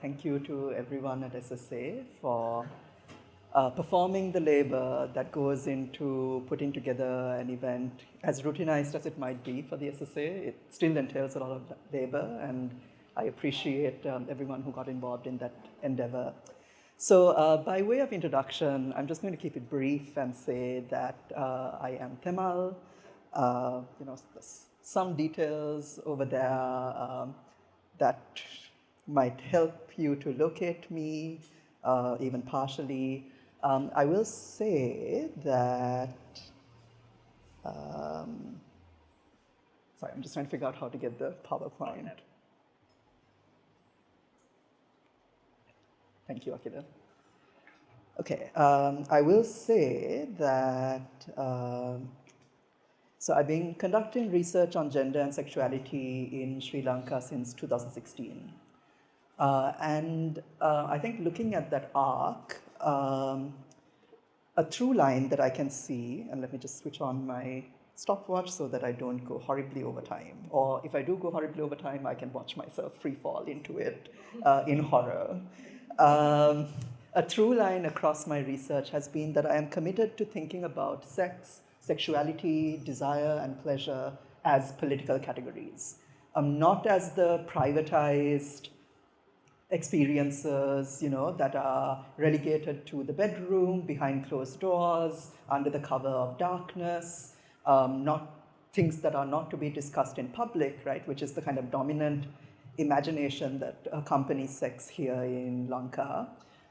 thank you to everyone at SSA for performing the labor that goes into putting together an event, as routinized as it might be for the SSA. It still entails a lot of labor, and I appreciate everyone who got involved in that endeavor. So by way of introduction, I'm just going to keep it brief and say that I am Temal. Some details over there that might help you to locate me, even partially. I will say that, sorry, I'm just trying to figure out how to get the PowerPoint. Thank you, Akila. Okay, I will say that, so I've been conducting research on gender and sexuality in Sri Lanka since 2016. I think looking at that arc, a through line that I can see, and let me just switch on my stopwatch so that I don't go horribly over time. Or if I do go horribly over time, I can watch myself free fall into it in horror. A through line across my research has been that I am committed to thinking about sex, sexuality, desire, and pleasure as political categories, not as the privatized experiences, that are relegated to the bedroom, behind closed doors, under the cover of darkness, not things that are not to be discussed in public, right, which is the kind of dominant imagination that accompanies sex here in Lanka.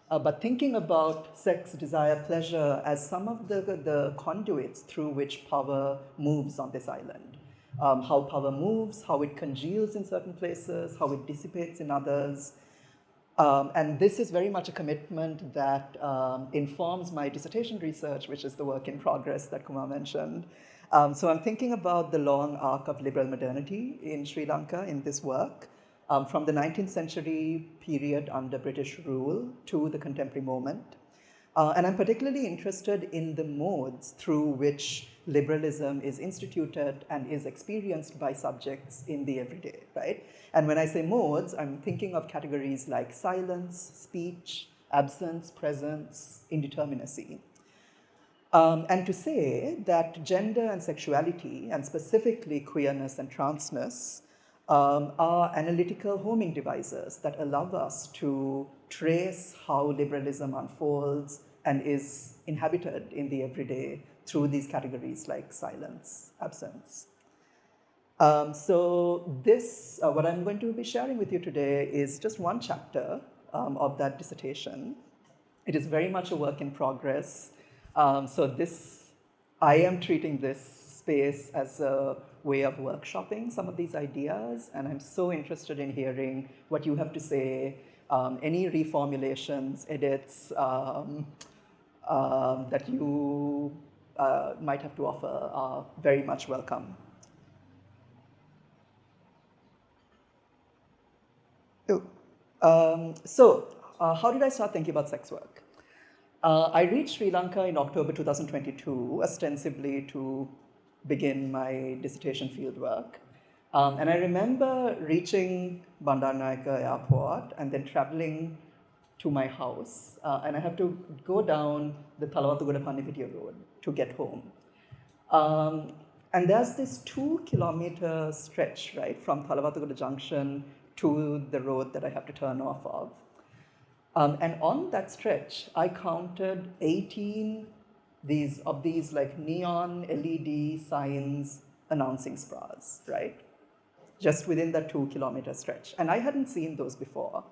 But thinking about sex, desire, pleasure as some of the conduits through which power moves on this island. How power moves, how it congeals in certain places, how it dissipates in others. And this is very much a commitment that informs my dissertation research, which is the work in progress that Kumar mentioned. So I'm thinking about the long arc of liberal modernity in Sri Lanka in this work, from the 19th century period under British rule to the contemporary moment. And I'm particularly interested in the modes through which liberalism is instituted and is experienced by subjects in the everyday, right? And when I say modes, I'm thinking of categories like silence, speech, absence, presence, indeterminacy. And to say that gender and sexuality, and specifically queerness and transness, are analytical homing devices that allow us to trace how liberalism unfolds and is inhabited in the everyday through these categories like silence, absence. So this, what I'm going to be sharing with you today is just one chapter of that dissertation. It is very much a work in progress. I am treating this space as a way of workshopping some of these ideas, and I'm so interested in hearing what you have to say, any reformulations, edits that you might have to offer are very much welcome. How did I start thinking about sex work? I reached Sri Lanka in October 2022, ostensibly to begin my dissertation fieldwork. And I remember reaching Bandaranaike airport and then traveling to my house. And I have to go down the Talawatugoda Panipitiya road to get home. And there's this 2-kilometer stretch, right, from Talawatugoda Junction to the road that I have to turn off of. And on that stretch, I counted 18 of these like neon LED signs announcing spas, right? Just within that 2-kilometer stretch. And I hadn't seen those before.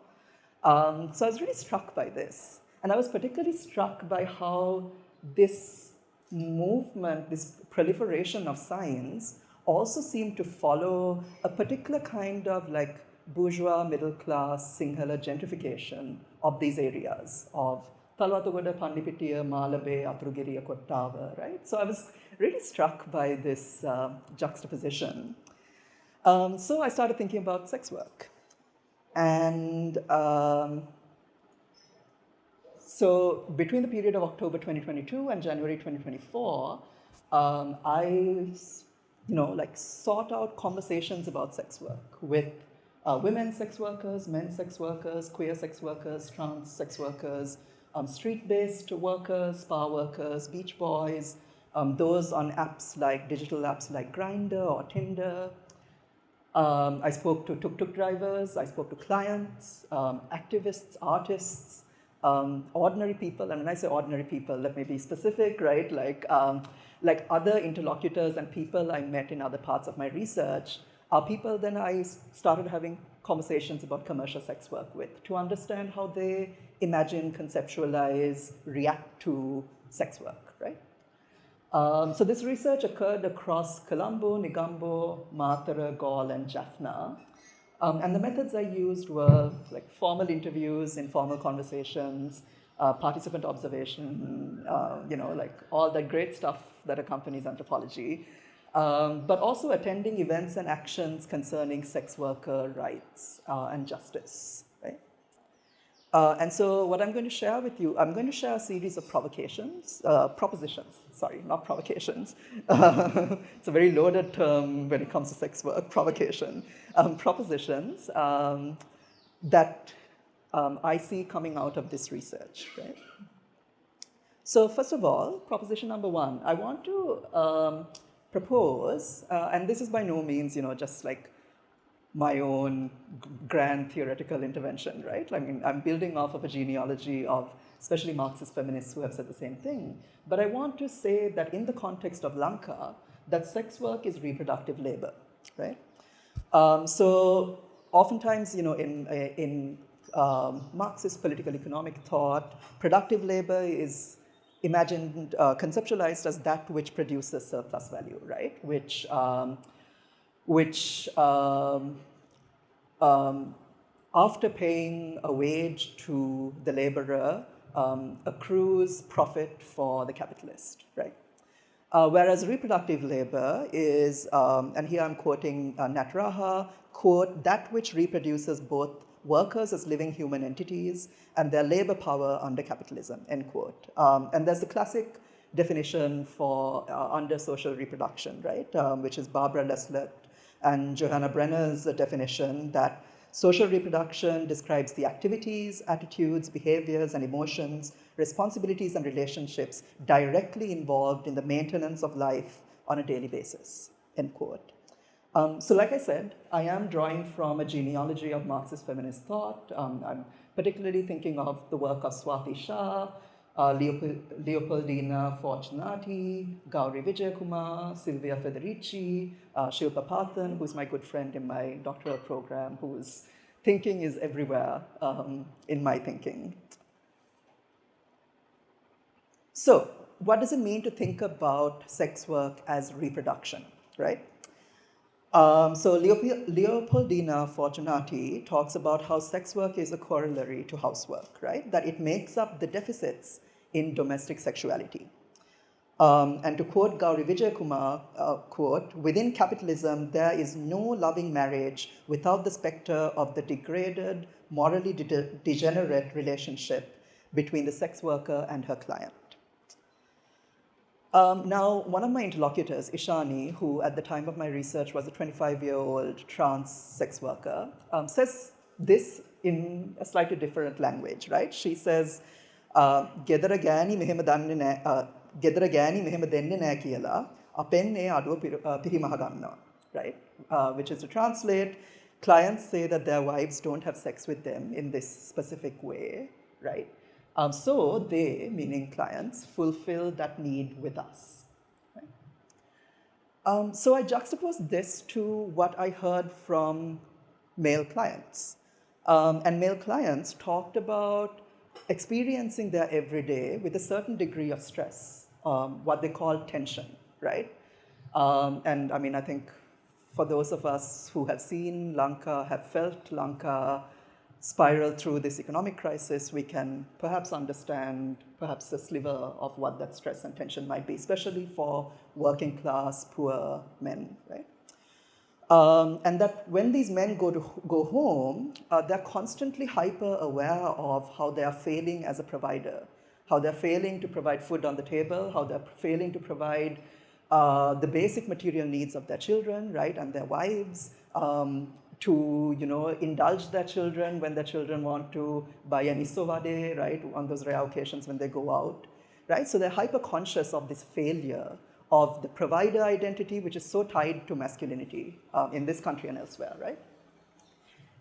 So I was really struck by this. And I was particularly struck by how this movement, this proliferation of signs also seemed to follow a particular kind of like bourgeois, middle class, Sinhala gentrification of these areas of Talawatugoda, Pandipitiya, Malabe, Aturugiriya, Kottava, right? So I was really struck by this juxtaposition. So I started thinking about sex work. And so between the period of October 2022 and January 2024, I sought out conversations about sex work with women sex workers, men sex workers, queer sex workers, trans sex workers, street-based workers, spa workers, beach boys, those on apps like digital apps like Grindr or Tinder. I spoke to tuk-tuk drivers, I spoke to clients, activists, artists, ordinary people. And when I say ordinary people, let me be specific, right? Like other interlocutors and people I met in other parts of my research are people then I started having conversations about commercial sex work with to understand how they imagine, conceptualize, react to sex work, right? So this research occurred across Colombo, Negombo, Matara, Gaul, and Jaffna. And the methods I used were like formal interviews, informal conversations, participant observation, like all the great stuff that accompanies anthropology, but also attending events and actions concerning sex worker rights and justice, right? And so what I'm going to share with you, I'm going to share a series of propositions, not provocations. It's a very loaded term when it comes to sex work, provocation. Propositions that I see coming out of this research, right? So first of all, proposition number one, I want to propose, and this is by no means, just like my own grand theoretical intervention, right? I mean, I'm building off of a genealogy of especially Marxist feminists who have said the same thing. But I want to say that in the context of Lanka, that sex work is reproductive labor, right? So oftentimes, in Marxist political economic thought, productive labor is imagined, conceptualized as that which produces surplus value, right? Which after paying a wage to the laborer, accrues profit for the capitalist, right? Whereas reproductive labor is, and here I'm quoting Nat Raha, quote, that which reproduces both workers as living human entities and their labor power under capitalism, end quote. And there's the classic definition for under social reproduction, right? Which is Barbara Leslett and Johanna Brenner's definition that social reproduction describes the activities, attitudes, behaviors, and emotions, responsibilities, and relationships directly involved in the maintenance of life on a daily basis, end quote. So like I said, I am drawing from a genealogy of Marxist feminist thought. I'm particularly thinking of the work of Swati Shah, Leopoldina Fortunati, Gauri Vijayakumar, Silvia Federici, Shilpa Pathan, who's my good friend in my doctoral program, whose thinking is everywhere in my thinking. So, what does it mean to think about sex work as reproduction, right? So Leopoldina Fortunati talks about how sex work is a corollary to housework, right? That it makes up the deficits in domestic sexuality. And to quote Gauri Vijayakumar, quote, within capitalism, there is no loving marriage without the specter of the degraded, morally degenerate relationship between the sex worker and her client. Now, one of my interlocutors, Ishani, who at the time of my research was a 25-year-old trans sex worker, says this in a slightly different language, right? She says, gedara gani mehema denne naha kiyala apen e aduwa pirimaha gannawa, right? Which is to translate, clients say that their wives don't have sex with them in this specific way, right? So they, meaning clients, fulfill that need with us. Right? So I juxtapose this to what I heard from male clients. And male clients talked about experiencing their everyday with a certain degree of stress, what they call tension, right? And I mean, I think for those of us who have seen Lanka, have felt Lanka spiral through this economic crisis, we can perhaps understand perhaps a sliver of what that stress and tension might be, especially for working class, poor men, right? And that when these men go home, they're constantly hyper aware of how they are failing as a provider, how they're failing to provide food on the table, how they're failing to provide the basic material needs of their children, right, and their wives, to, indulge their children when their children want to buy an isovade, right, on those rare occasions when they go out, right? So they're hyper-conscious of this failure of the provider identity, which is so tied to masculinity in this country and elsewhere, right?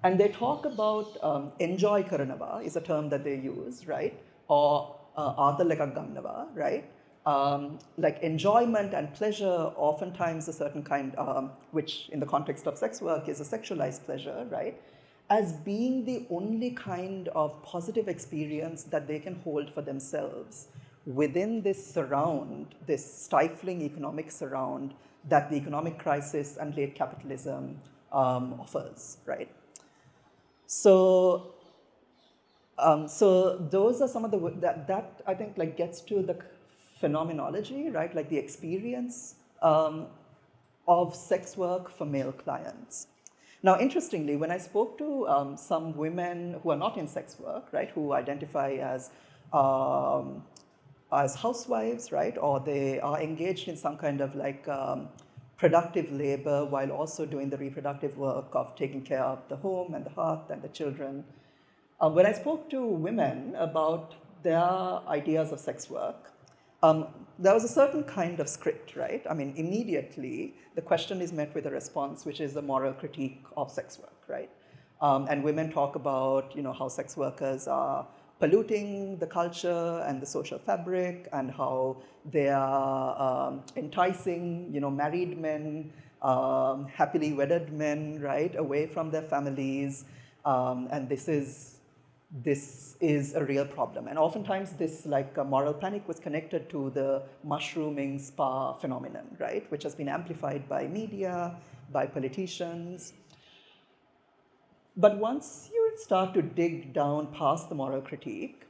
And they talk about enjoy karanava is a term that they use, right? Or adaleka gannava, right? Like enjoyment and pleasure, oftentimes a certain kind, which in the context of sex work is a sexualized pleasure, right? As being the only kind of positive experience that they can hold for themselves within this surround, this stifling economic surround that the economic crisis and late capitalism offers, right? So, so those are some of the, that I think like gets to the phenomenology, right? Like the experience of sex work for male clients. Now, interestingly, when I spoke to some women who are not in sex work, right, who identify as housewives, right, or they are engaged in some kind of like productive labor while also doing the reproductive work of taking care of the home and the hearth and the children. When I spoke to women about their ideas of sex work, there was a certain kind of script, right? I mean, immediately the question is met with a response, which is a moral critique of sex work, right? And women talk about, how sex workers are polluting the culture and the social fabric, and how they are enticing, married men, happily wedded men, right, away from their families, and this is a real problem. And oftentimes this like moral panic was connected to the mushrooming spa phenomenon, right, which has been amplified by media, by politicians. But once you start to dig down past the moral critique,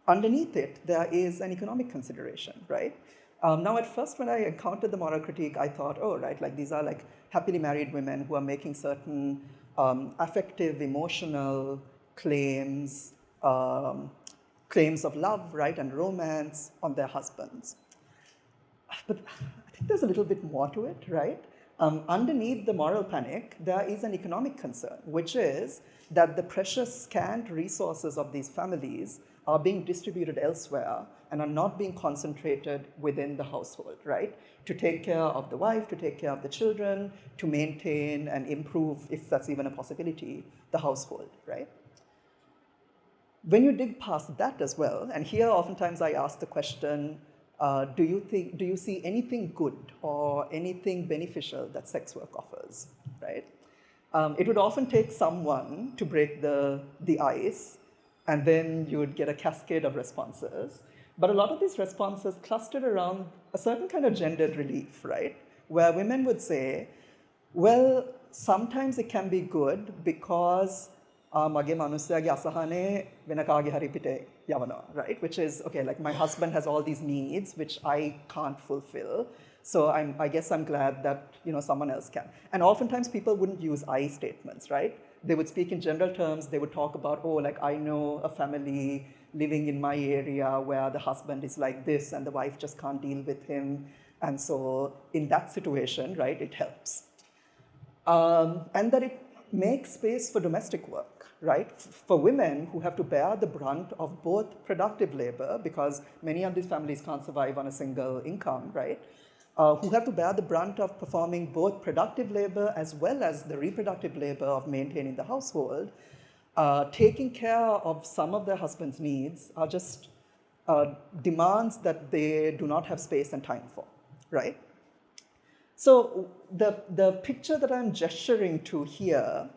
underneath it, there is an economic consideration, right? Now, at first, when I encountered the moral critique, I thought, oh, right, like these are like happily married women who are making certain affective, emotional claims, claims of love, right, and romance on their husbands. But I think there's a little bit more to it, right? Underneath the moral panic, there is an economic concern, which is that the precious, scant resources of these families are being distributed elsewhere and are not being concentrated within the household, right? To take care of the wife, to take care of the children, to maintain and improve, if that's even a possibility, the household, right? When you dig past that as well, and here oftentimes I ask the question, do you see anything good or anything beneficial that sex work offers, right? It would often take someone to break the ice, and then you would get a cascade of responses. But a lot of these responses clustered around a certain kind of gendered relief, right? Where women would say, well, sometimes it can be good because mage manusyaගේ අසහනේ වෙන කාගේ හරි පිටේ යවනවා, right? Which is, okay, like my husband has all these needs which I can't fulfill. So I guess I'm glad that, someone else can. And oftentimes people wouldn't use I statements, right? They would speak in general terms. They would talk about, oh, like I know a family living in my area where the husband is like this and the wife just can't deal with him. And so in that situation, right, it helps. And that it makes space for domestic work, right? For women who have to bear the brunt of both productive labor, because many of these families can't survive on a single income, right? Who have to bear the brunt of performing both productive labor as well as the reproductive labor of maintaining the household, taking care of some of their husband's needs are just demands that they do not have space and time for, right? So the picture that I'm gesturing to here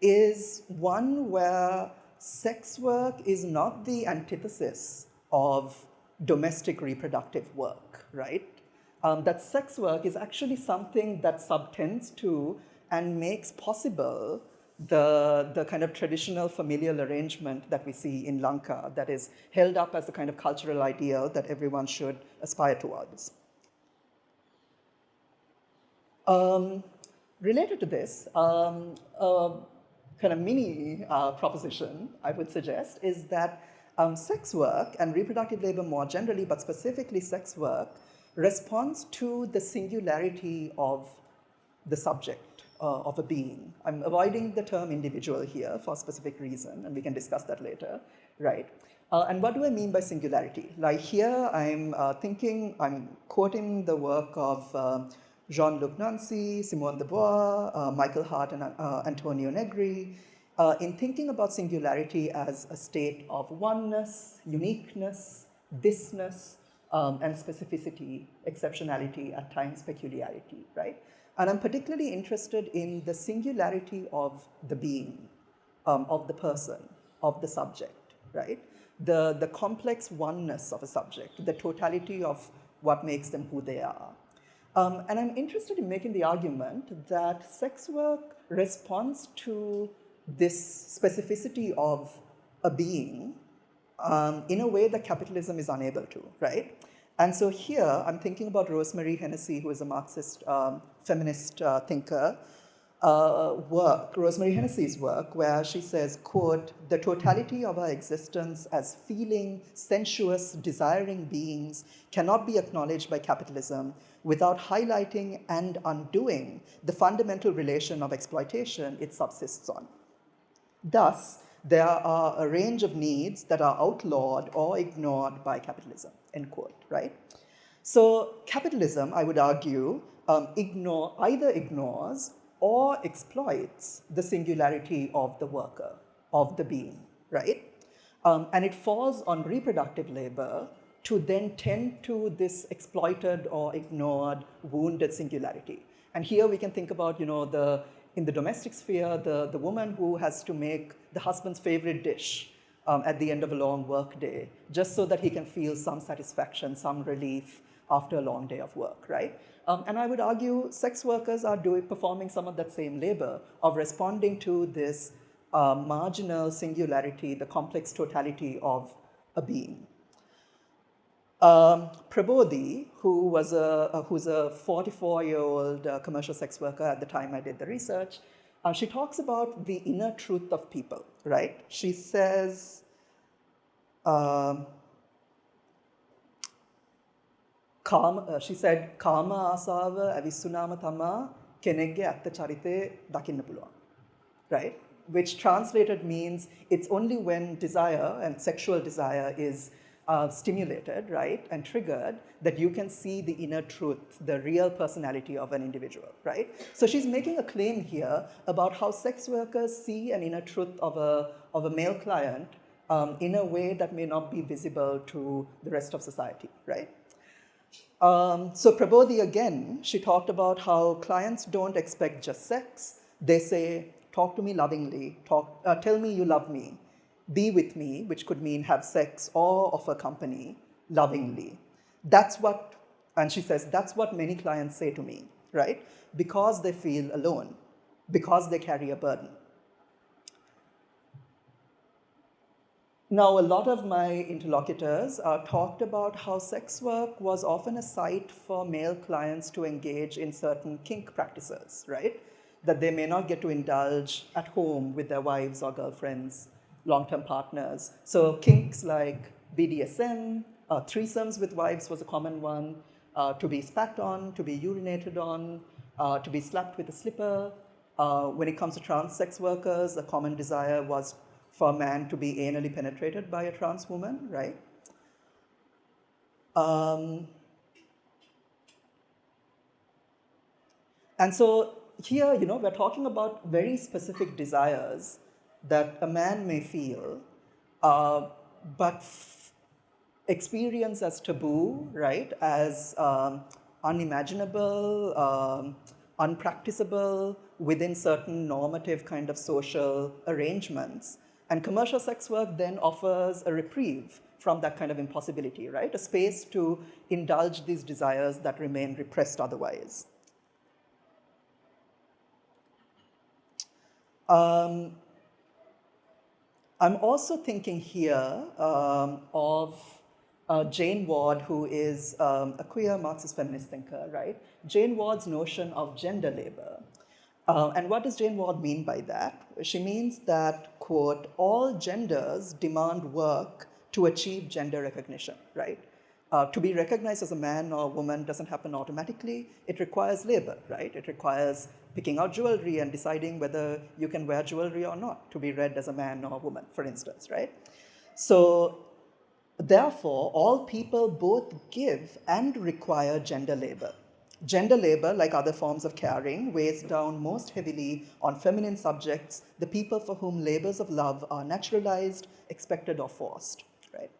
is one where sex work is not the antithesis of domestic reproductive work, right? That sex work is actually something that subtends to and makes possible the kind of traditional familial arrangement that we see in Lanka that is held up as the kind of cultural ideal that everyone should aspire towards. Related to this, kind of mini proposition I would suggest is that sex work and reproductive labor more generally, but specifically sex work, responds to the singularity of the subject, of a being. I'm avoiding the term individual here for a specific reason, and we can discuss that later, right? And what do I mean by singularity? Like here, I'm quoting the work of Jean-Luc Nancy, Simone de Beauvoir, Michael Hart, and Antonio Negri, in thinking about singularity as a state of oneness, uniqueness, thisness, and specificity, exceptionality, at times peculiarity, right? And I'm particularly interested in the singularity of the being, of the person, of the subject, right? The complex oneness of a subject, the totality of what makes them who they are. And I'm interested in making the argument that sex work responds to this specificity of a being in a way that capitalism is unable to, right? And so here, I'm thinking about Rosemary Hennessy, who is a Marxist feminist thinker, Rosemary Hennessy's work, where she says, quote, "The totality of our existence as feeling, sensuous, desiring beings cannot be acknowledged by capitalism without highlighting and undoing the fundamental relation of exploitation it subsists on. Thus, there are a range of needs that are outlawed or ignored by capitalism," end quote, right? So capitalism, I would argue, either ignores or exploits the singularity of the worker, of the being, right? And it falls on reproductive labor to then tend to this exploited or ignored, wounded singularity. And here we can think about, in the domestic sphere, the woman who has to make the husband's favorite dish at the end of a long work day, just so that he can feel some satisfaction, some relief after a long day of work, right? And I would argue sex workers are performing some of that same labor of responding to this marginal singularity, the complex totality of a being. Prabodhi, who's a 44-year-old commercial sex worker at the time I did the research, she talks about the inner truth of people, right? She says, she said, "Kama asava avisunama tama kenegge atta charite dakinna puluwan," right? Which translated means it's only when desire and sexual desire is stimulated, right, and triggered, that you can see the inner truth, the real personality of an individual, right? So she's making a claim here about how sex workers see an inner truth of a male client in a way that may not be visible to the rest of society, right? So Prabodhi, again, she talked about how clients don't expect just sex. They say, "Talk to me lovingly, tell me you love me, be with me," which could mean have sex or offer company lovingly. And she says, "That's what many clients say to me," right? Because they feel alone, because they carry a burden. Now, a lot of my interlocutors talked about how sex work was often a site for male clients to engage in certain kink practices, right? That they may not get to indulge at home with their wives or girlfriends, long-term partners. So kinks like BDSM, threesomes with wives was a common one, to be spat on, to be urinated on, to be slapped with a slipper. When it comes to trans sex workers, a common desire was for a man to be anally penetrated by a trans woman, right? And so here, we're talking about very specific desires that a man may feel, but experience as taboo, right? As unimaginable, unpracticable within certain normative kind of social arrangements. And commercial sex work then offers a reprieve from that kind of impossibility, right? A space to indulge these desires that remain repressed otherwise. I'm also thinking here of Jane Ward, who is a queer Marxist feminist thinker, right? Jane Ward's notion of gender labor. And what does Jane Ward mean by that? She means that, quote, "all genders demand work to achieve gender recognition," right? To be recognized as a man or a woman doesn't happen automatically. It requires labor, right? It requires picking out jewelry and deciding whether you can wear jewelry or not to be read as a man or a woman, for instance, right? So therefore, all people both give and require gender labor. Gender labor, like other forms of caring, weighs down most heavily on feminine subjects, the people for whom labors of love are naturalized, expected, or forced, right?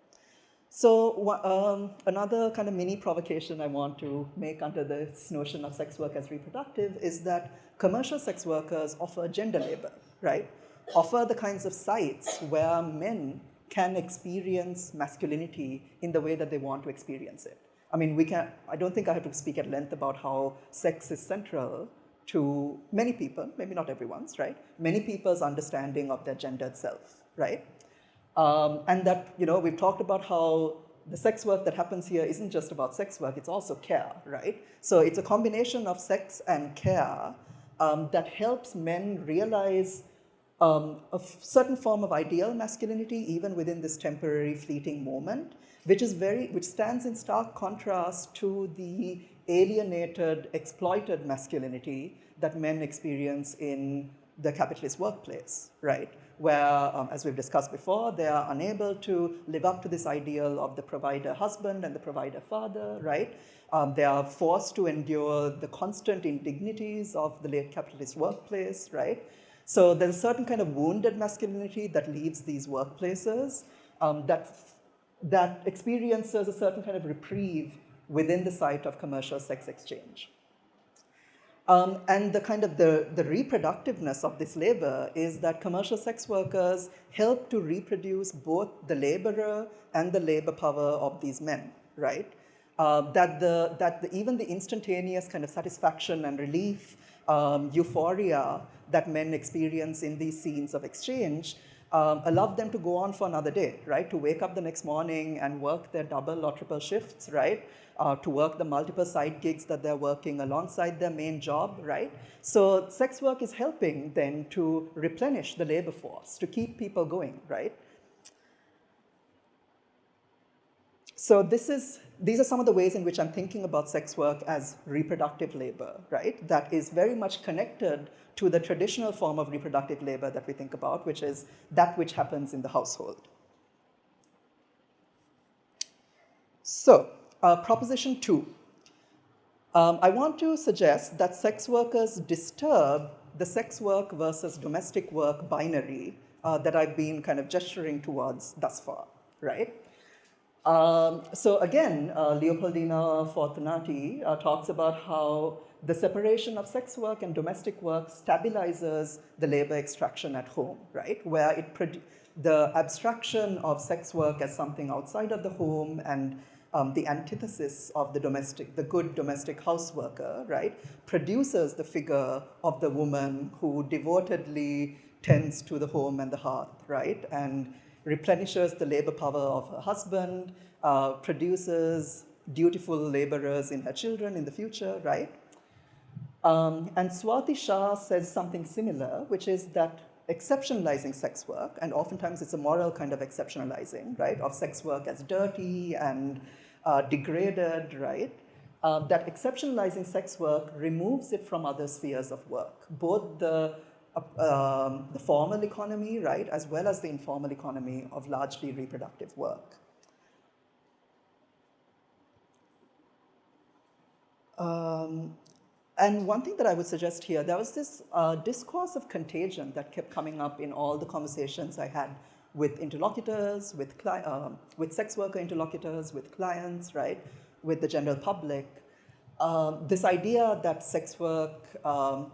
So another kind of mini provocation I want to make under this notion of sex work as reproductive is that commercial sex workers offer gender labor, right? Offer the kinds of sites where men can experience masculinity in the way that they want to experience it. I mean, I don't think I have to speak at length about how sex is central to many people, maybe not everyone's, right? Many people's understanding of their gendered self, right? And that, we've talked about how the sex work that happens here isn't just about sex work, it's also care, right? So it's a combination of sex and care that helps men realize a certain form of ideal masculinity, even within this temporary fleeting moment, which stands in stark contrast to the alienated, exploited masculinity that men experience in the capitalist workplace, right? Where, as we've discussed before, they are unable to live up to this ideal of the provider husband and the provider father, right? They are forced to endure the constant indignities of the late capitalist workplace, right? So there's a certain kind of wounded masculinity that leaves these workplaces that experiences a certain kind of reprieve within the site of commercial sex exchange. And the kind of the reproductiveness of this labor is that commercial sex workers help to reproduce both the laborer and the labor power of these men, right? Even the instantaneous kind of satisfaction and relief, euphoria that men experience in these scenes of exchange allow them to go on for another day, right? To wake up the next morning and work their double or triple shifts, right? To work the multiple side gigs that they're working alongside their main job, right? So sex work is helping then to replenish the labor force, to keep people going, right? So these are some of the ways in which I'm thinking about sex work as reproductive labor, right? That is very much connected to the traditional form of reproductive labor that we think about, which is that which happens in the household. So, proposition 2. I want to suggest that sex workers disturb the sex work versus domestic work binary that I've been kind of gesturing towards thus far, right? So again, Leopoldina Fortunati talks about how the separation of sex work and domestic work stabilizes the labor extraction at home, right? Where the abstraction of sex work as something outside of the home and the antithesis of the good domestic house worker, right, produces the figure of the woman who devotedly tends to the home and the hearth, right, and replenishes the labor power of her husband, produces dutiful laborers in her children in the future, right? And Swati Shah says something similar, which is that exceptionalizing sex work, and oftentimes it's a moral kind of exceptionalizing, right, of sex work as dirty and degraded, right? That exceptionalizing sex work removes it from other spheres of work, both the formal economy, right, as well as the informal economy of largely reproductive work. And one thing that I would suggest here, there was this discourse of contagion that kept coming up in all the conversations I had with interlocutors, with sex worker interlocutors, with clients, right, with the general public. This idea that sex work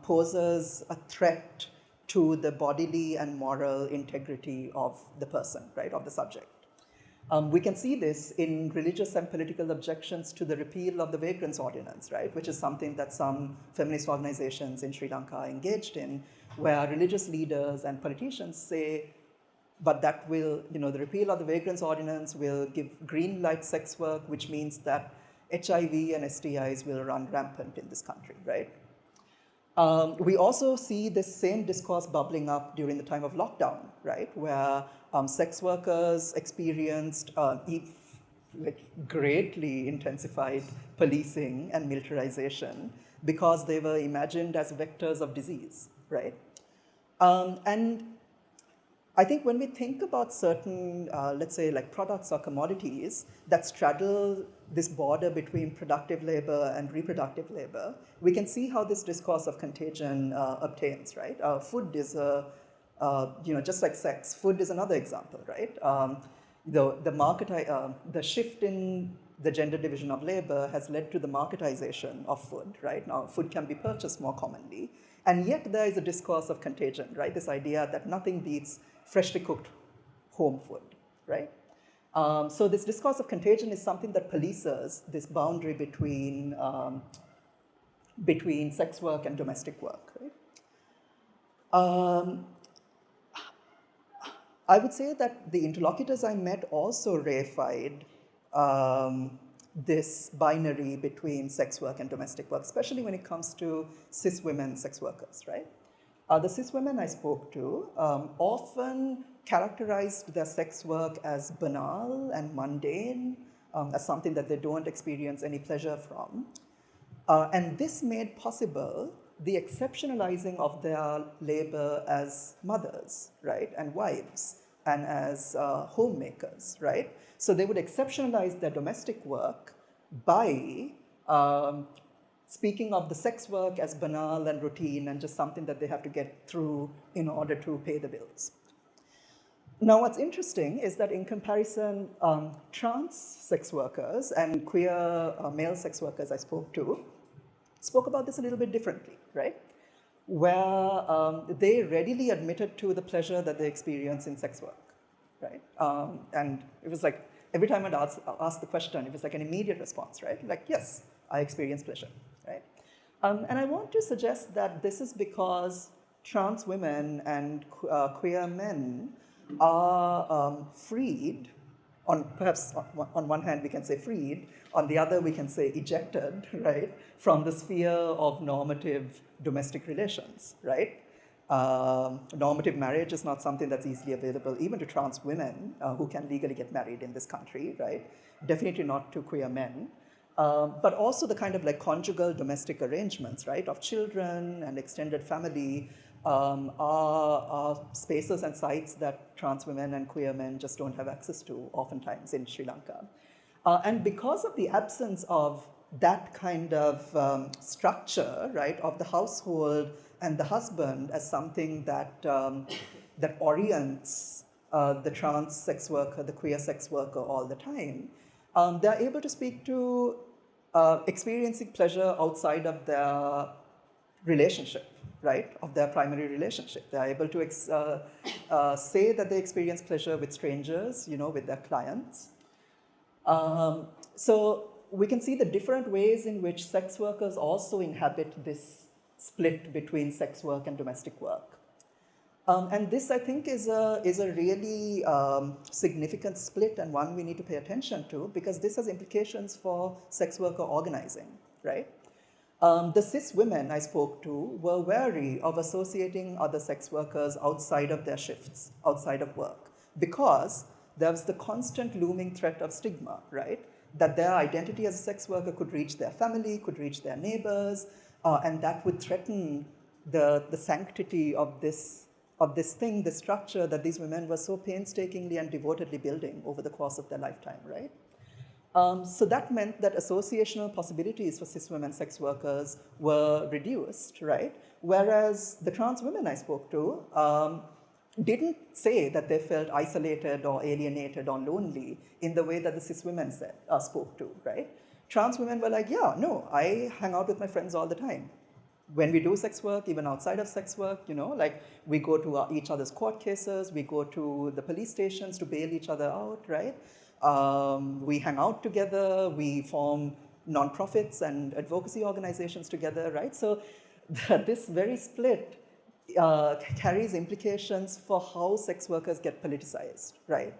poses a threat to the bodily and moral integrity of the person, right, of the subject. We can see this in religious and political objections to the repeal of the Vagrants Ordinance, right, which is something that some feminist organizations in Sri Lanka are engaged in, where religious leaders and politicians say, but that will, the repeal of the Vagrants Ordinance will give green light sex work, which means that HIV and STIs will run rampant in this country, right? We also see this same discourse bubbling up during the time of lockdown, right, where sex workers experienced like greatly intensified policing and militarization because they were imagined as vectors of disease, right? And I think when we think about certain, let's say, like products or commodities that straddle this border between productive labor and reproductive labor, we can see how this discourse of contagion obtains, right? Food is just like sex, food is another example, right? The shift in the gender division of labor has led to the marketization of food, right? Now, food can be purchased more commonly, and yet there is a discourse of contagion, right? This idea that nothing beats freshly cooked home food, right? So this discourse of contagion is something that polices this boundary between sex work and domestic work, right? I would say that the interlocutors I met also reified this binary between sex work and domestic work, especially when it comes to cis women sex workers, right? The cis women I spoke to often characterized their sex work as banal and mundane, as something that they don't experience any pleasure from. And this made possible the exceptionalizing of their labor as mothers, right, and wives, and as homemakers, right? So they would exceptionalize their domestic work by speaking of the sex work as banal and routine and just something that they have to get through in order to pay the bills. Now, what's interesting is that in comparison, trans sex workers and queer male sex workers I spoke about this a little bit differently, right? Where they readily admitted to the pleasure that they experience in sex work, right? And it was like, every time I'd ask the question, it was like an immediate response, right? Like, yes, I experience pleasure, right? And I want to suggest that this is because trans women and queer men are freed, perhaps on one hand we can say freed, on the other we can say ejected, right, from the sphere of normative domestic relations, right? Normative marriage is not something that's easily available even to trans women who can legally get married in this country, right? Definitely not to queer men. But also the kind of like conjugal domestic arrangements, right, of children and extended family are spaces and sites that trans women and queer men just don't have access to oftentimes in Sri Lanka. And because of the absence of that kind of structure, right, of the household and the husband as something that, that orients the trans sex worker, the queer sex worker all the time, they're able to speak to experiencing pleasure outside of their relationship, right, of their primary relationship. They're able to say that they experience pleasure with strangers, with their clients. So we can see the different ways in which sex workers also inhabit this split between sex work and domestic work. And this, I think, is a really significant split and one we need to pay attention to because this has implications for sex worker organizing, right? The cis women I spoke to were wary of associating other sex workers outside of their shifts, outside of work, because there was the constant looming threat of stigma, right? That their identity as a sex worker could reach their family, could reach their neighbors, and that would threaten the sanctity of this thing, this structure that these women were so painstakingly and devotedly building over the course of their lifetime, right? So that meant that associational possibilities for cis women sex workers were reduced, right? Whereas the trans women I spoke to didn't say that they felt isolated or alienated or lonely in the way that the cis women spoke to, right? Trans women were like, yeah, no, I hang out with my friends all the time. When we do sex work, even outside of sex work, like we go to each other's court cases, we go to the police stations to bail each other out, right? We hang out together, we form nonprofits and advocacy organizations together, right? So this very split carries implications for how sex workers get politicized, right?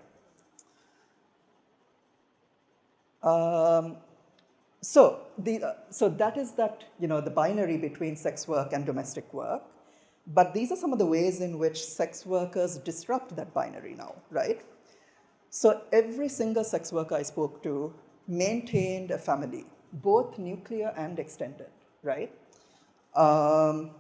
So that is that, the binary between sex work and domestic work. But these are some of the ways in which sex workers disrupt that binary now, right? So every single sex worker I spoke to maintained a family, both nuclear and extended, right? Um,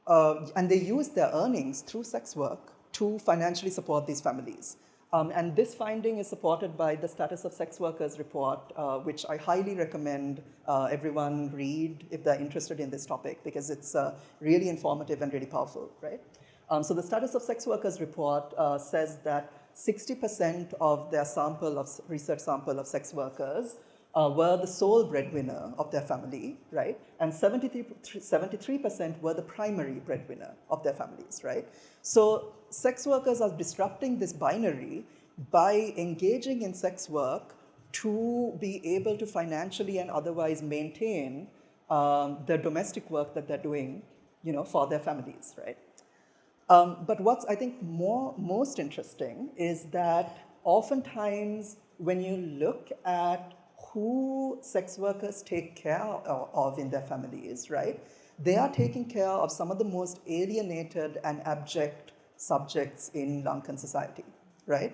and they use their earnings through sex work to financially support these families. And this finding is supported by the Status of Sex Workers report, which I highly recommend everyone read if they're interested in this topic, because it's really informative and really powerful, right? So the Status of Sex Workers report says that 60% of their research sample of sex workers were the sole breadwinner of their family, right? And 73% were the primary breadwinner of their families, right? So sex workers are disrupting this binary by engaging in sex work to be able to financially and otherwise maintain the domestic work that they're doing, for their families, right? But what's, I think, most interesting is that oftentimes when you look at who sex workers take care of in their families, right, they are taking care of some of the most alienated and abject subjects in Lankan society, right?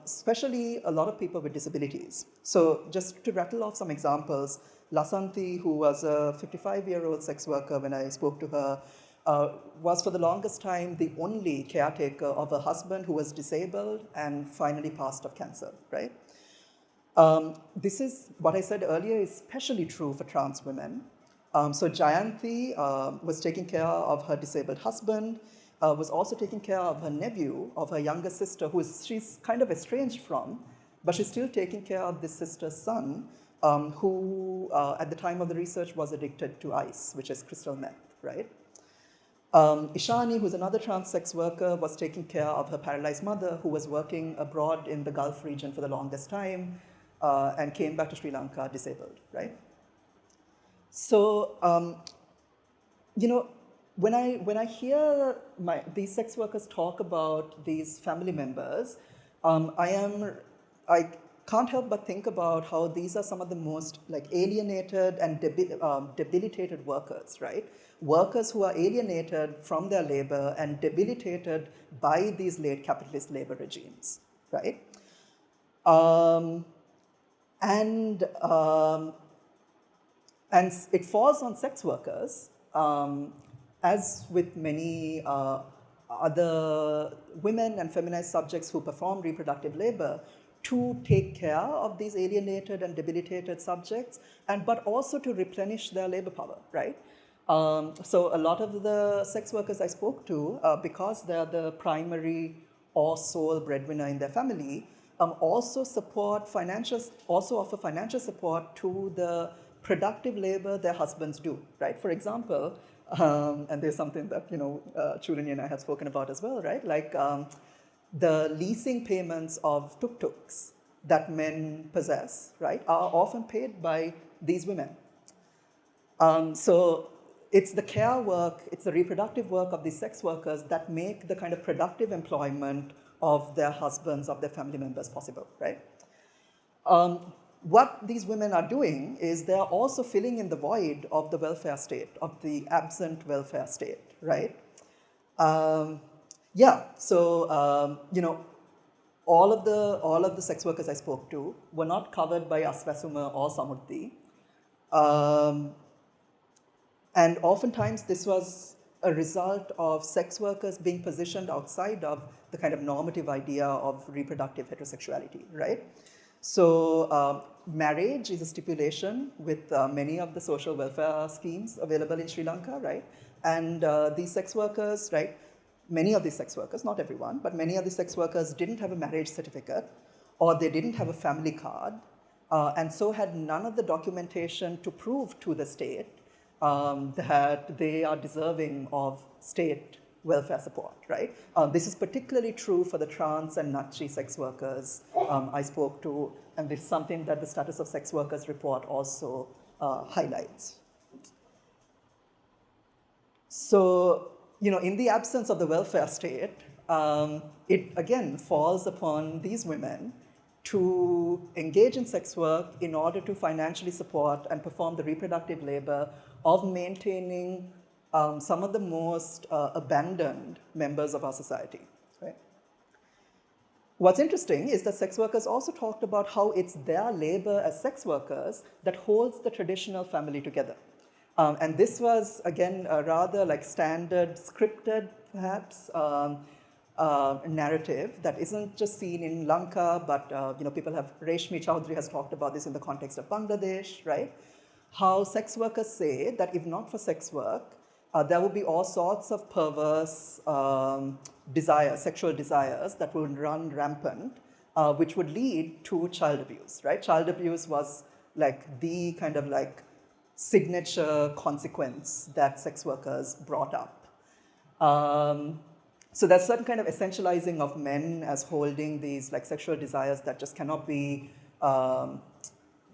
Especially a lot of people with disabilities. So just to rattle off some examples, Lasanthi, who was a 55-year-old sex worker when I spoke to her, was for the longest time the only caretaker of a husband who was disabled and finally passed of cancer, right? This is, what I said earlier, is especially true for trans women. So Jayanthi was taking care of her disabled husband, was also taking care of her nephew, of her younger sister, who she's kind of estranged from, but she's still taking care of this sister's son, who at the time of the research was addicted to ice, which is crystal meth, right? Ishani, who's another trans sex worker, was taking care of her paralyzed mother, who was working abroad in the Gulf region for the longest time, and came back to Sri Lanka disabled, right? So, when I hear these sex workers talk about these family members, I can't help but think about how these are some of the most alienated and debilitated workers, right? Workers who are alienated from their labor and debilitated by these late capitalist labor regimes, right? And it falls on sex workers, as with many other women and feminized subjects who perform reproductive labor, to take care of these alienated and debilitated subjects, but also to replenish their labor power, right? So a lot of the sex workers I spoke to, because they're the primary or sole breadwinner in their family, also offer financial support to the productive labor their husbands do, right? For example, and there's something that Chulini and I have spoken about as well, right? The leasing payments of tuk-tuks that men possess, right, are often paid by these women. So it's the care work, it's the reproductive work of these sex workers that make the kind of productive employment of their husbands, of their family members possible, right? What these women are doing is they're also filling in the void of the welfare state, of the absent welfare state, right? All of the sex workers I spoke to were not covered by Asvasuma or Samuddi. And oftentimes this was a result of sex workers being positioned outside of the kind of normative idea of reproductive heterosexuality, right? So marriage is a stipulation with many of the social welfare schemes available in Sri Lanka, right? And these sex workers, right, many of these sex workers, not everyone, but many of these sex workers didn't have a marriage certificate, or they didn't have a family card, and so had none of the documentation to prove to the state that they are deserving of state welfare support, right? This is particularly true for the trans and Nachi sex workers I spoke to, and this is something that the Status of Sex Workers report also highlights. So, in the absence of the welfare state, it again falls upon these women to engage in sex work in order to financially support and perform the reproductive labor of maintaining some of the most abandoned members of our society, right? What's interesting is that sex workers also talked about how it's their labor as sex workers that holds the traditional family together. And this was, again, a rather like standard, scripted, perhaps, narrative that isn't just seen in Lanka, but people have, Reshmi Chowdhury has talked about this in the context of Bangladesh, right? How sex workers say that if not for sex work, there would be all sorts of perverse desires, sexual desires that would run rampant, which would lead to child abuse, right? Child abuse was like the kind of like signature consequence that sex workers brought up. So there's certain kind of essentializing of men as holding these like sexual desires that just cannot be,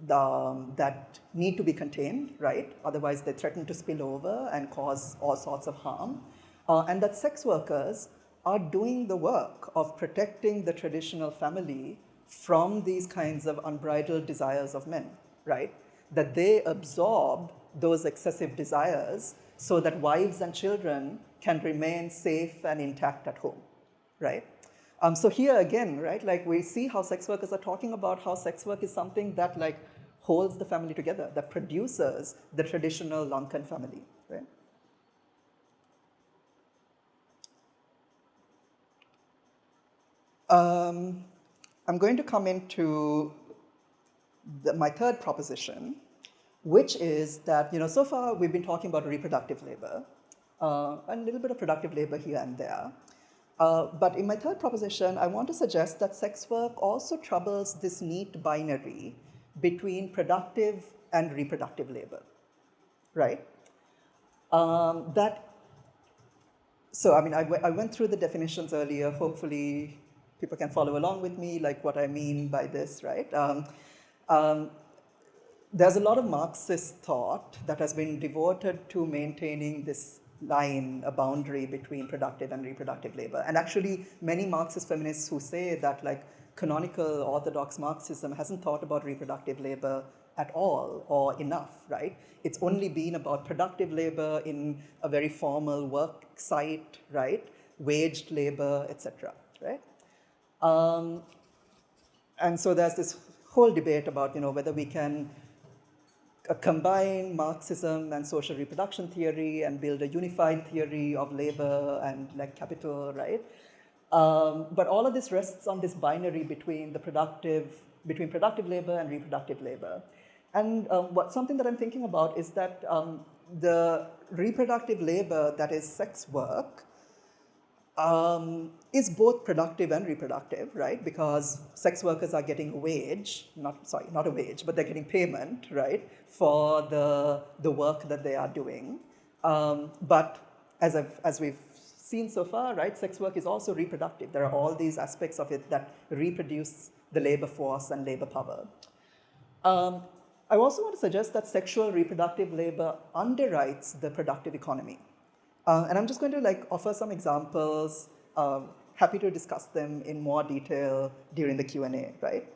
that need to be contained, right? Otherwise they threaten to spill over and cause all sorts of harm. And that sex workers are doing the work of protecting the traditional family from these kinds of unbridled desires of men, right? That they absorb those excessive desires so that wives and children can remain safe and intact at home, right? So here again, right, like we see how sex workers are talking about how sex work is something that like holds the family together, that produces the traditional Lankan family, right? I'm going to come into my third proposition, which is that, so far we've been talking about reproductive labor, a little bit of productive labor here and there. But in my third proposition, I want to suggest that sex work also troubles this neat binary between productive and reproductive labor, right? So I mean, I went through the definitions earlier. Hopefully, people can follow along with me, like what I mean by this, right? There's a lot of Marxist thought that has been devoted to maintaining this line, a boundary between productive and reproductive labor. And actually, many Marxist feminists who say that like canonical orthodox Marxism hasn't thought about reproductive labor at all or enough, right? It's only been about productive labor in a very formal work site, right? Waged labor, etc., right? And so there's this whole debate about, whether we can combine Marxism and social reproduction theory and build a unified theory of labor and like capital, right? But all of this rests on this binary between productive labor and reproductive labor. And something that I'm thinking about is that the reproductive labor that is sex work is both productive and reproductive, right? Because sex workers are getting a wage, not a wage, but they're getting payment, right, for the work that they are doing. But as we've seen so far, right, sex work is also reproductive. There are all these aspects of it that reproduce the labor force and labor power. I also want to suggest that sexual reproductive labor underwrites the productive economy. And I'm just going to like offer some examples, happy to discuss them in more detail during the Q&A, right?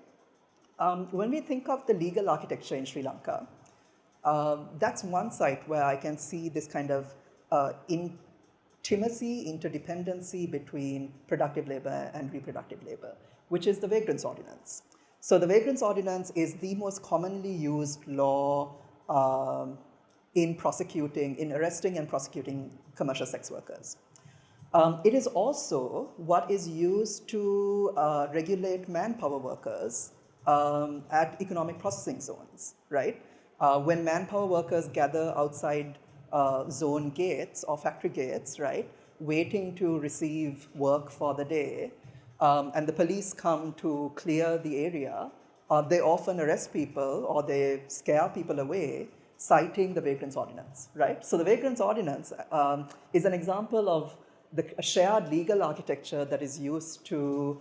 When we think of the legal architecture in Sri Lanka, that's one site where I can see this kind of intimacy, interdependency between productive labor and reproductive labor, which is the Vagrants Ordinance. So the Vagrants Ordinance is the most commonly used law in arresting and prosecuting commercial sex workers. It is also what is used to regulate manpower workers at economic processing zones, right? When manpower workers gather outside zone gates or factory gates, right, waiting to receive work for the day, and the police come to clear the area, they often arrest people or they scare people away, citing the Vagrants Ordinance, right? So the Vagrants Ordinance is an example of a shared legal architecture that is used to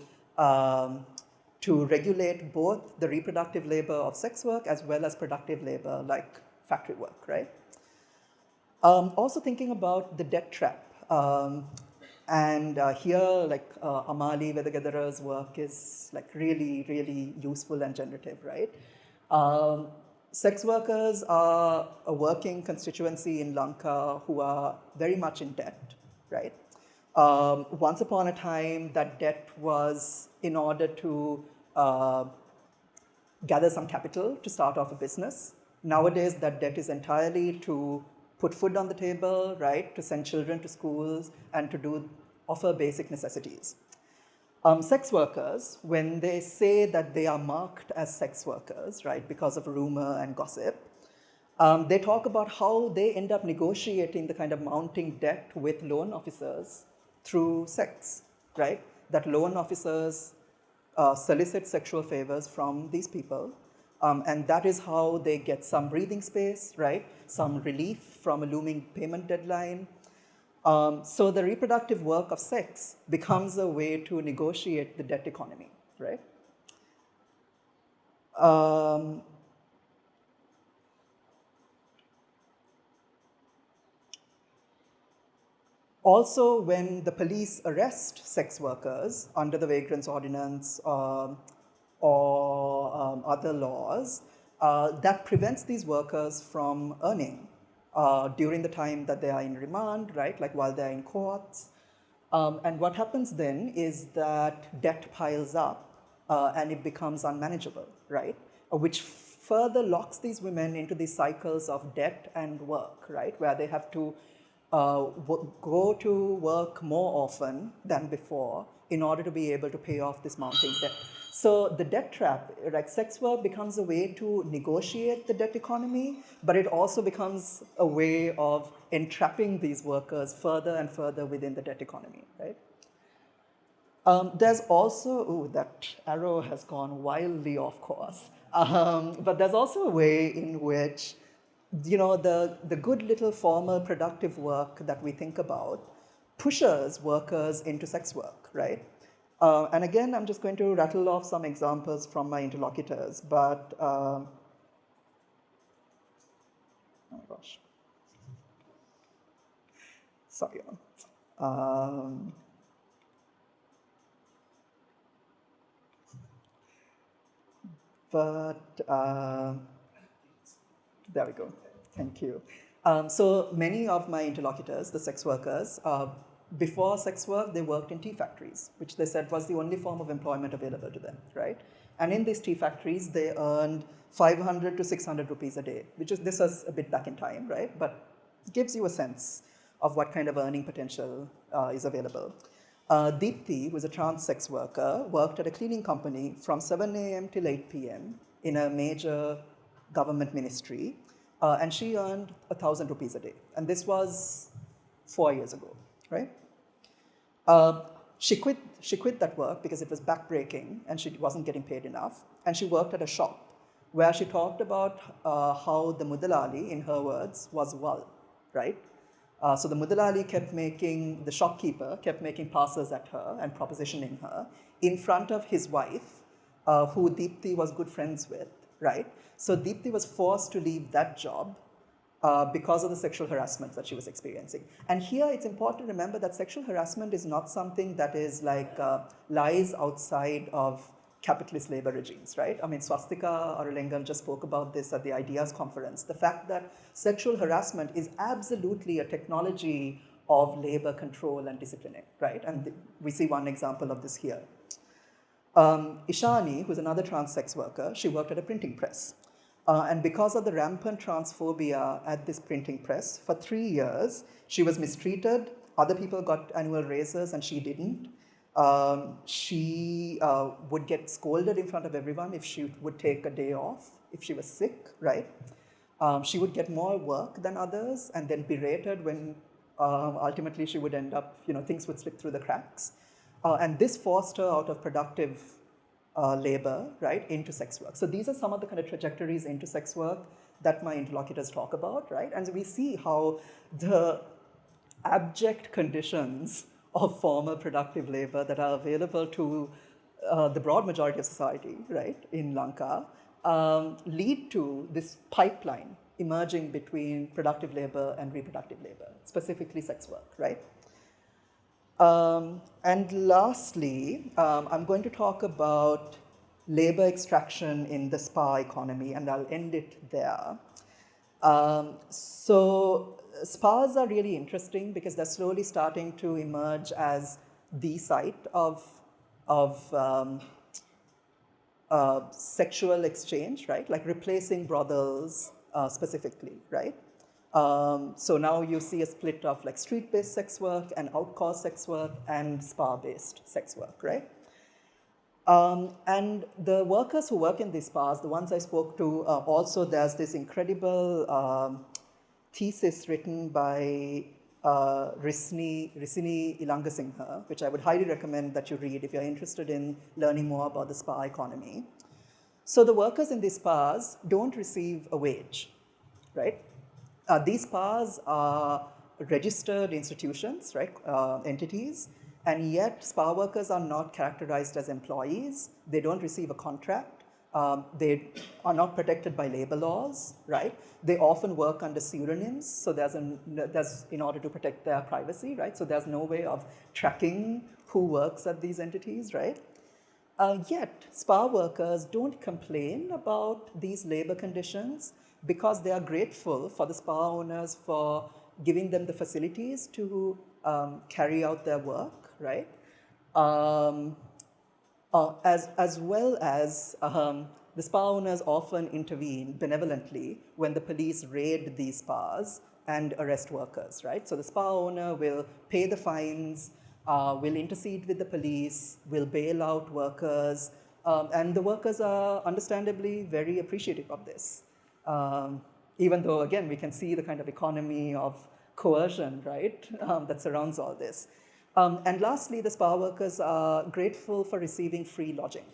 regulate both the reproductive labor of sex work as well as productive labor like factory work, right? Also thinking about the debt trap. And here, like Amali Vedagadara's work is like really, really useful and generative, right? Sex workers are a working constituency in Lanka who are very much in debt, right? Once upon a time, that debt was in order to gather some capital to start off a business. Nowadays, that debt is entirely to put food on the table, right, to send children to schools, and to offer basic necessities. Sex workers, when they say that they are marked as sex workers, right, because of rumor and gossip, they talk about how they end up negotiating the kind of mounting debt with loan officers through sex, right? That loan officers solicit sexual favors from these people, and that is how they get some breathing space, right? Some relief from a looming payment deadline. So the reproductive work of sex becomes a way to negotiate the debt economy, right? Also, when the police arrest sex workers under the Vagrants Ordinance or other laws, that prevents these workers from earning during the time that they are in remand, right? Like while they're in courts. And what happens then is that debt piles up and it becomes unmanageable, right? Which further locks these women into these cycles of debt and work, right? Where they have to go to work more often than before in order to be able to pay off this mounting debt. So the debt trap, like sex work becomes a way to negotiate the debt economy, but it also becomes a way of entrapping these workers further and further within the debt economy, right? There's also, that arrow has gone wildly off course, but there's also a way in which, the good little formal productive work that we think about pushes workers into sex work, right? And again, I'm just going to rattle off some examples from my interlocutors, but, oh my gosh. Sorry. There we go. Thank you. So many of my interlocutors, the sex workers, before sex work, they worked in tea factories, which they said was the only form of employment available to them, right? And in these tea factories, they earned 500 to 600 rupees a day, this was a bit back in time, right? But it gives you a sense of what kind of earning potential is available. Deepthi, who is a trans sex worker, worked at a cleaning company from 7 a.m. till 8 p.m. in a major government ministry, and she earned 1,000 rupees a day. And this was 4 years ago, right? She quit that work because it was backbreaking and she wasn't getting paid enough. And she worked at a shop where she talked about how the Mudalali, in her words, was Wal, right? So the Mudalali the shopkeeper kept making passes at her and propositioning her in front of his wife, who Deepthi was good friends with, right? So Deepthi was forced to leave that job because of the sexual harassment that she was experiencing. And here it's important to remember that sexual harassment is not something that is like lies outside of capitalist labor regimes, right? I mean, Swastika Arulengam just spoke about this at the Ideas Conference. The fact that sexual harassment is absolutely a technology of labor control and disciplining, right? And we see one example of this here. Ishani, who's another trans sex worker, she worked at a printing press. And because of the rampant transphobia at this printing press, for 3 years, she was mistreated. Other people got annual raises and she didn't. She would get scolded in front of everyone if she would take a day off, if she was sick, right? She would get more work than others and then berated when ultimately she would end up, things would slip through the cracks. And this forced her out of productive labor, right, into sex work. So these are some of the kind of trajectories into sex work that my interlocutors talk about, right? And so we see how the abject conditions of formal productive labor that are available to the broad majority of society, right, in Lanka, lead to this pipeline emerging between productive labor and reproductive labor, specifically sex work, right? And lastly, I'm going to talk about labor extraction in the spa economy, and I'll end it there. So spas are really interesting because they're slowly starting to emerge as the site of sexual exchange, right? Like replacing brothels specifically, right? So now you see a split of like street-based sex work and outcast sex work and spa-based sex work, right? And the workers who work in these spas, the ones I spoke to, also there's this incredible thesis written by Risini Ilangasinghe, which I would highly recommend that you read if you're interested in learning more about the spa economy. So the workers in these spas don't receive a wage, right? These spas are registered institutions, right, entities, and yet spa workers are not characterized as employees. They don't receive a contract. They are not protected by labor laws, right? They often work under pseudonyms, so there's in order to protect their privacy, right? So there's no way of tracking who works at these entities, right? Yet, spa workers don't complain about these labor conditions because they are grateful for the spa owners for giving them the facilities to carry out their work, right? As well as the spa owners often intervene benevolently when the police raid these spas and arrest workers, right? So the spa owner will pay the fines, will intercede with the police, will bail out workers, and the workers are understandably very appreciative of this. Even though, again, we can see the kind of economy of coercion, right, that surrounds all this. And lastly, the spa workers are grateful for receiving free lodging,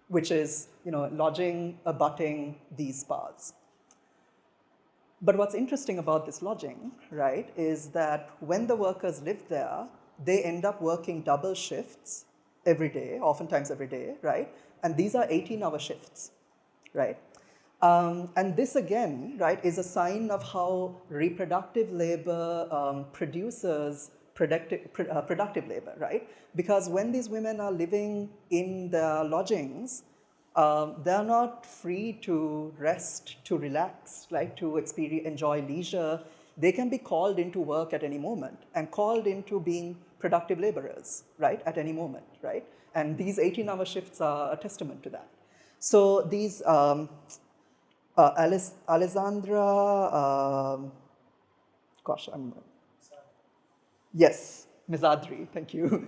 which is, lodging abutting these spas. But what's interesting about this lodging, right, is that when the workers live there, they end up working double shifts every day, oftentimes every day, right? And these are 18-hour shifts, right? And this again, right, is a sign of how reproductive labor produces productive labor, right? Because when these women are living in their lodgings, they're not free to rest, to relax, like to enjoy leisure. They can be called into work at any moment and called into being productive laborers, right, at any moment, right? And these 18-hour shifts are a testament to that. So these Alessandra, yes, Mizadri, thank you,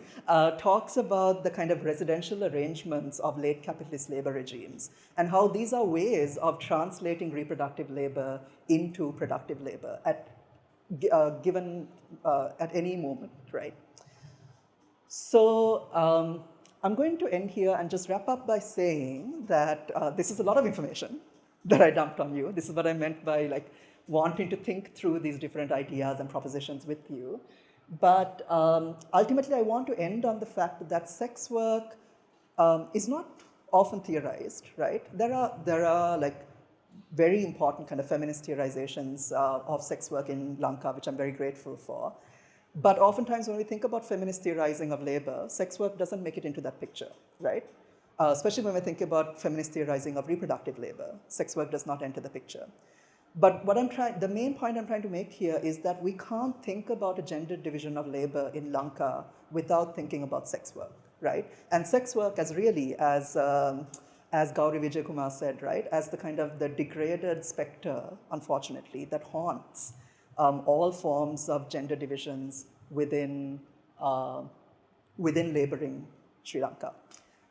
talks about the kind of residential arrangements of late capitalist labor regimes and how these are ways of translating reproductive labor into productive labor given at any moment, right? So I'm going to end here and just wrap up by saying that this is a lot of information that I dumped on you. This is what I meant by like wanting to think through these different ideas and propositions with you. But ultimately, I want to end on the fact that sex work is not often theorized, right? There are like very important kind of feminist theorizations of sex work in Lanka, which I'm very grateful for. But oftentimes when we think about feminist theorizing of labor, sex work doesn't make it into that picture, right? Especially when we think about feminist theorizing of reproductive labor, sex work does not enter the picture. But the main point I'm trying to make here is that we can't think about a gendered division of labor in Lanka without thinking about sex work, right? And sex work as really, as Gauri Vijay Kumar said, right, as the kind of the degraded specter, unfortunately, that haunts all forms of gender divisions within laboring Sri Lanka.